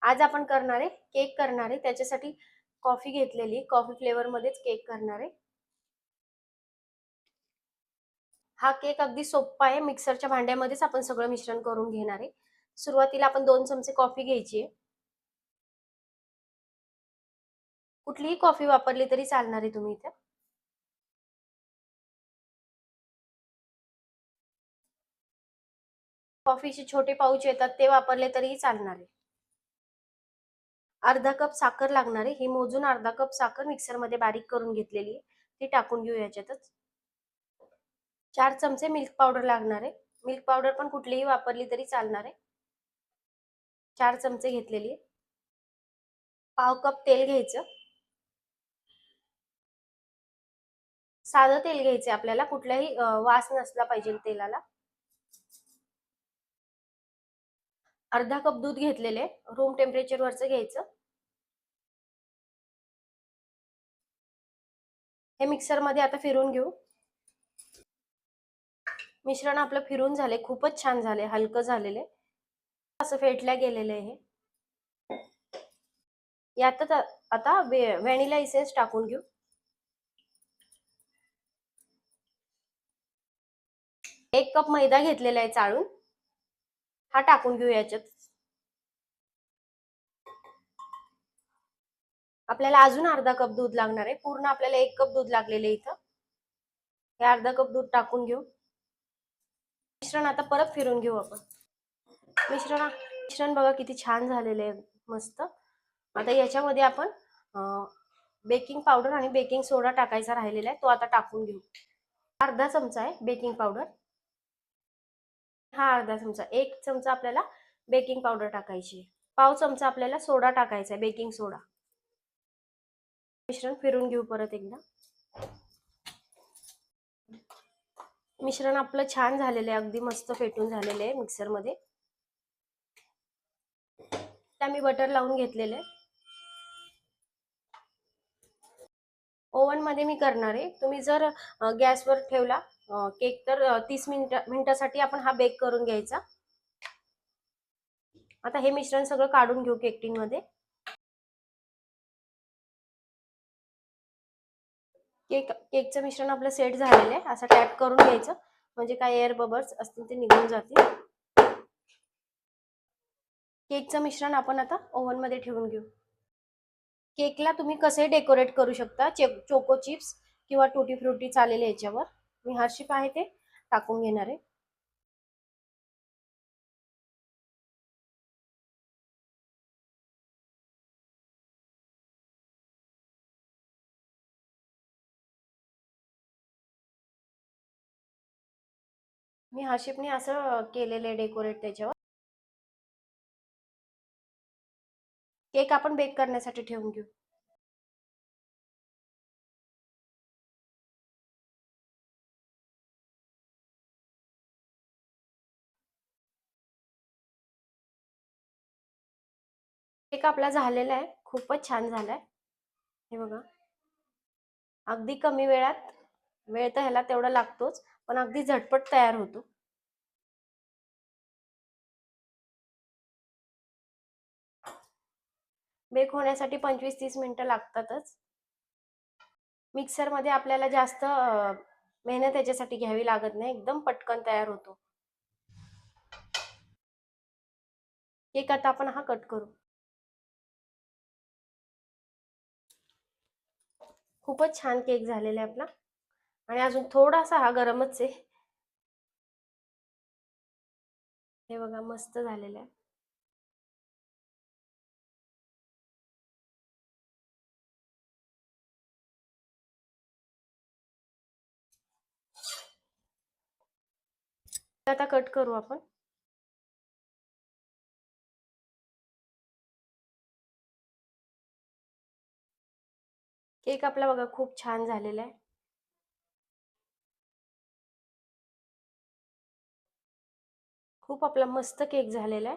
आज आपण करणार आहे केक करणार आहे, त्याच्यासाठी कॉफी घेतलेली, कॉफी फ्लेवर मध्येच केक करणार आहे. हा केक अगदी सोपा आहे. मिक्सरच्या भांड्यामध्येच आपण सगळं मिश्रण करून घेणार आहे. सुरुवातीला आपण 2 चमचे कॉफी घ्यायची आहे. कुठलीही कॉफी वापरली तरी चालणार आहे तुम्ही इथे. कॉफीचे छोटे पाऊच येतात ते वापरले तरीही चालणार आहे. अर्धा कप साखर लागणार आहे. ही मोजून अर्धा कप साखर मिक्सरमध्ये बारीक करून घेतलेली आहे, ती टाकून घेऊ याच्यातच. 4 चमचे मिल्क पावडर लागणार आहे. मिल्क पावडर पण कुठलीही वापरली तरी चालणार आहे. 4 चमचे घेतलेली आहे. पाव कप तेल घ्यायचं. साधं तेल घ्यायचे आपल्याला, कुठलाही वास नसला पाहिजे तेलाला. अर्धा कप दूध घेतलेले, रूम टेम्परेचर वरचं घ्यायचं. हे मिक्सर मध्ये आता फिरून घेऊ. मिश्रण आपलं फिरून झाले, खूपच छान झाले, हलकं झालेले, असं फेटल्या गेलेले आहे. यातच आता व्हॅनिला इसेन्स टाकून घेऊ. 1 कप मैदा घेतलेला आहे चाळून, हा टाकून घेऊ याच्यात. आपल्याला अजून अर्धा कप दूध लागणार आहे. पूर्ण आपल्याला 1 कप दूध लागलेले इथं. हे अर्धा कप दूध टाकून घेऊ. मिश्रण आता परत फिरून घेऊ आपण. मिश्रण बघा किती छान झालेले आहे, मस्त. आता याच्यामध्ये आपण बेकिंग पावडर आणि बेकिंग सोडा टाकायचा राहिलेला आहे, तो आता टाकून घेऊ. अर्धा चमचा आहे बेकिंग पावडर. हा अर्धा चमचा. 1 चमचा आपल्याला बेकिंग पावडर टाकायची. पाव चमचा आपल्याला सोडा टाकायचा आहे, बेकिंग सोडा. मिश्रण फिरून घेऊ परत एकदा. मिश्रण आपलं छान झालेलं आहे, अगदी मस्त फेटून झालेलं आहे मिक्सर मध्ये. मी बटर लावून घेतलेलं आहे. ओव्हन मध्ये मी करणार आहे. तुम्ही जर गॅसवर ठेवला केक तर 30 मिनिटासाठी आपण हा बेक करून घ्यायचा. आता हे मिश्रण सगळं काढून घेऊ केक टिन मध्ये. केकचं मिश्रण आपलं सेट झालेलं आहे. असं टॅप करून घ्यायचं, म्हणजे काय एअर बबल्स असतील ते निघून जातील. केकचं मिश्रण आपण आता ओव्हन मध्ये ठेवून घेऊ. केकला तुम्ही कसे डेकोरेट करू शकता, चोको चिप्स किंवा टुटी फ्रुटी चालेल याच्यावर. मी हर्शिप आहे ते टाकून घेणार आहे. मी हर्शिपने असं केलेलं आहे डेकोरेट त्याच्यावर. केक आपण बेक करण्यासाठी ठेवून घेऊ. केक आपला झालेला आहे, खूपच छान झालाय. हे बघा, अगदी कमी वेळात, वेळ तर ह्याला तेवढा लागतोच, पण अगदी झटपट तयार होतो. बेक होण्यासाठी 25-30 मिनिटं लागतातच. मिक्सर मध्ये आपल्याला जास्त मेहनत याच्यासाठी घ्यावी लागत नाही, एकदम पटकन तयार होतो केक. आता आपण हा कट करू. खूपच छान केक झालेला आहे आपला, आणि अजून थोडासा हा गरमच आहे. हे बघा, मस्त झालेला आहे. आता कट करू आपण. केक आपला बघा खूप छान झालेला आहे. खूप आपला मस्त केक झालेला आहे.